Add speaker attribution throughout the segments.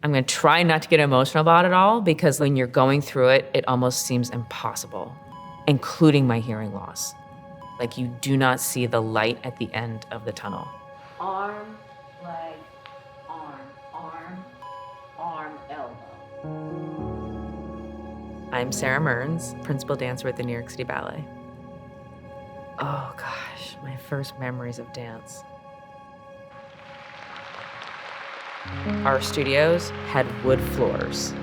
Speaker 1: I'm gonna try not to get emotional about it all because when you're going through it, it almost seems impossible, including my hearing loss. Like you do not see the light at the end of the tunnel.
Speaker 2: Arm, leg, arm, elbow.
Speaker 1: I'm Sara Mearns, principal dancer at the New York City Ballet. Oh gosh, my first memories of dance. Our studios had wood floors.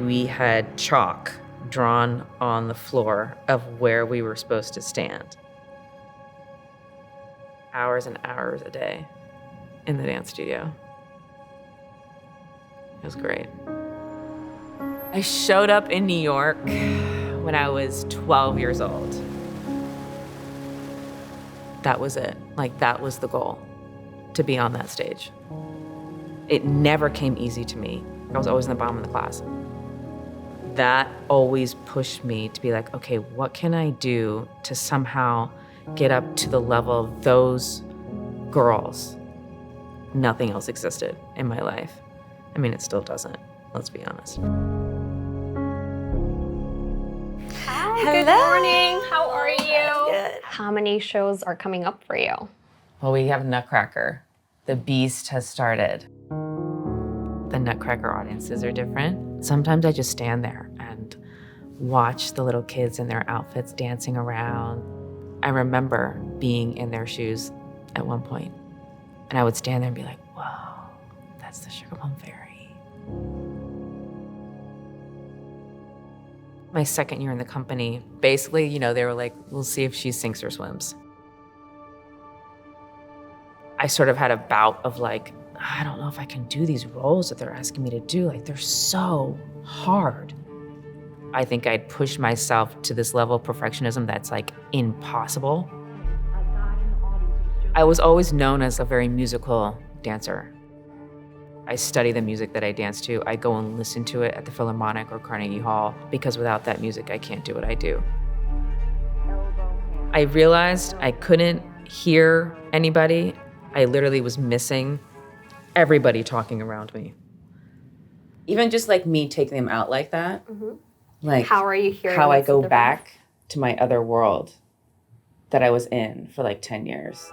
Speaker 1: We had chalk drawn on the floor of where we were supposed to stand. Hours and hours a day in the dance studio. It was great. I showed up in New York when I was 12 years old. That was it. Like, that was the goal, to be on that stage. It never came easy to me. I was always in the bottom of the class. That always pushed me to be like, okay, what can I do to somehow get up to the level of those girls? Nothing else existed in my life. I mean, it still doesn't, let's be honest.
Speaker 3: Hi, good morning. How are you?
Speaker 1: Good.
Speaker 3: How many shows are coming up for you?
Speaker 1: Well, we have Nutcracker. The beast has started. The Nutcracker audiences are different. Sometimes I just stand there and watch the little kids in their outfits dancing around. I remember being in their shoes at one point, and I would stand there and be like, whoa, that's the Sugar Plum Fairy. My second year in the company, basically, they were like, we'll see if she sinks or swims. I sort of had a bout of like, I don't know if I can do these roles that they're asking me to do. Like, they're so hard. I think I'd pushed myself to this level of perfectionism that's like impossible. I was always known as a very musical dancer. I study the music that I dance to. I go and listen to it at the Philharmonic or Carnegie Hall because without that music, I can't do what I do. I realized I couldn't hear anybody. I literally was missing everybody talking around me. Even just like me taking them out like that, like
Speaker 3: How are you hearing?
Speaker 1: how I
Speaker 3: what's
Speaker 1: go
Speaker 3: the
Speaker 1: back to my other world that I was in for like 10 years.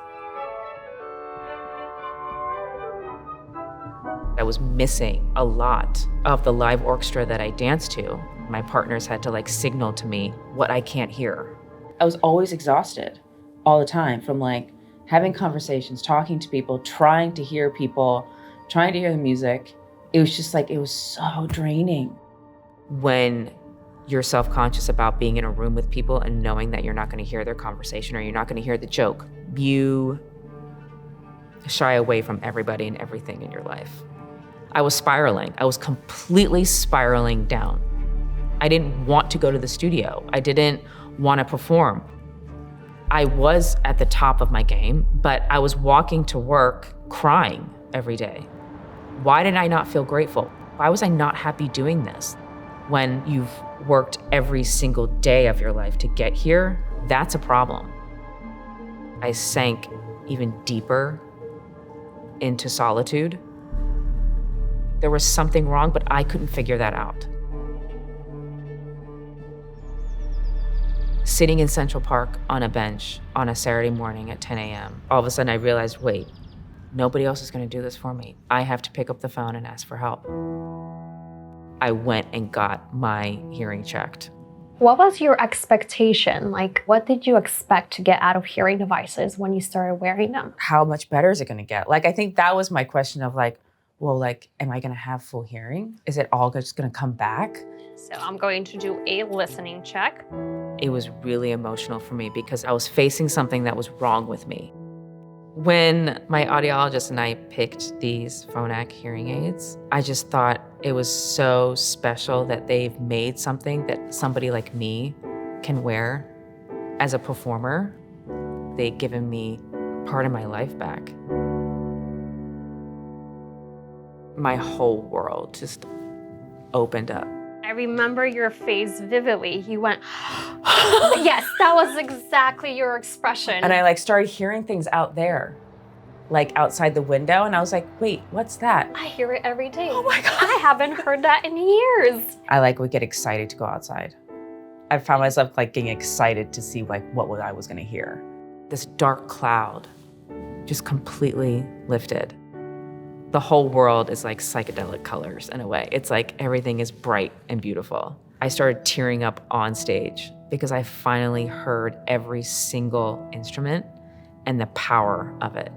Speaker 1: I was missing a lot of the live orchestra that I danced to. My partners had to like signal to me what I can't hear. I was always exhausted all the time from like having conversations, talking to people, trying to hear people, trying to hear the music. It was just like, it was so draining. When you're self-conscious about being in a room with people and knowing that you're not gonna hear their conversation or you're not gonna hear the joke, you shy away from everybody and everything in your life. I was spiraling. I was completely spiraling down. I didn't want to go to the studio. I didn't want to perform. I was at the top of my game, but I was walking to work crying every day. Why did I not feel grateful? Why was I not happy doing this? When you've worked every single day of your life to get here, that's a problem. I sank even deeper into solitude. There was something wrong, but I couldn't figure that out. Sitting in Central Park on a bench on a Saturday morning at 10 a.m., all of a sudden I realized, wait, nobody else is gonna do this for me. I have to pick up the phone and ask for help. I went and got my hearing checked.
Speaker 3: What was your expectation? Like, what did you expect to get out of hearing devices when you started wearing them?
Speaker 1: How much better is it gonna get? Like, I think that was my question of like, well, like, am I gonna have full hearing? Is it all just gonna come back?
Speaker 3: So I'm going to do a listening check.
Speaker 1: It was really emotional for me because I was facing something that was wrong with me. When my audiologist and I picked these Phonak hearing aids, I just thought it was so special that they've made something that somebody like me can wear as a performer. They've given me part of my life back. My whole world just opened up.
Speaker 3: I remember your face vividly. You went, yes, that was exactly your expression.
Speaker 1: And I like started hearing things out there. like outside the window. And I was like, wait, what's that?
Speaker 3: I hear it every day.
Speaker 1: Oh my God.
Speaker 3: I haven't heard that in years.
Speaker 1: I like would get excited to go outside. I found myself like getting excited to see like what I was gonna hear. This dark cloud just completely lifted. The whole world is like psychedelic colors in a way. It's like everything is bright and beautiful. I started tearing up on stage because I finally heard every single instrument and the power of it.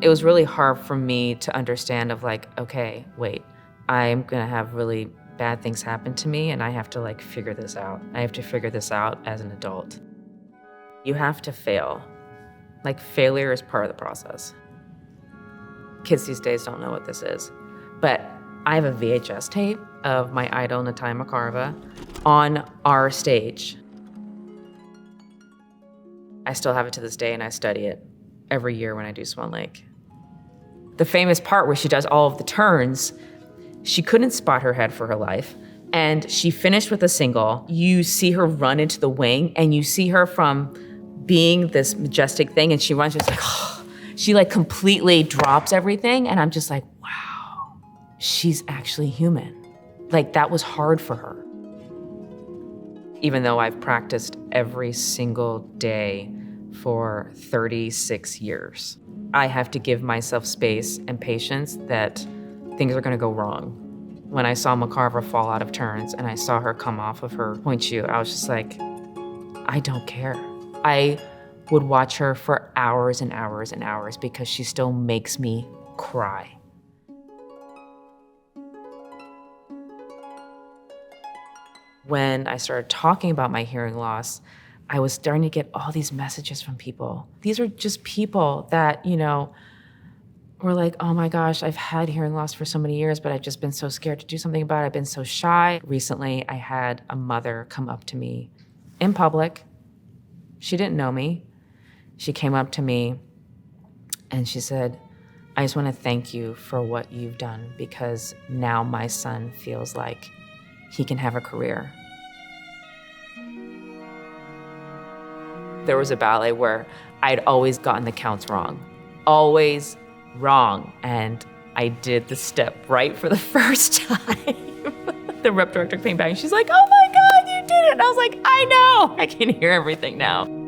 Speaker 1: It was really hard for me to understand of like, okay, wait, I'm gonna have really bad things happen to me and I have to like figure this out. I have to figure this out as an adult. You have to fail. Like failure is part of the process. Kids these days don't know what this is, but I have a VHS tape of my idol, Natai Makarova, on our stage. I still have it to this day and I study it every year when I do Swan Lake. The famous part where she does all of the turns, she couldn't spot her head for her life. And she finished with a single. You see her run into the wing and you see her from being this majestic thing and she runs just like, she like completely drops everything. And I'm just like, wow, she's actually human. Like that was hard for her. Even though I've practiced every single day for 36 years. I have to give myself space and patience that things are gonna go wrong. When I saw Makarova fall out of turns and I saw her come off of her point shoe, I was just like, I don't care. I would watch her for hours and hours and hours because she still makes me cry. When I started talking about my hearing loss, I was starting to get all these messages from people. These are just people that, you know, were like, oh my gosh, I've had hearing loss for so many years, but I've just been so scared to do something about it. I've been so shy. Recently, I had a mother come up to me in public. She didn't know me. She came up to me and she said, I just want to thank you for what you've done because now my son feels like he can have a career. There was a ballet where I'd always gotten the counts wrong, always wrong. And I did the step right for the first time. The rep director came back and she's like, oh my God, you did it. And I was like, I know, I can hear everything now.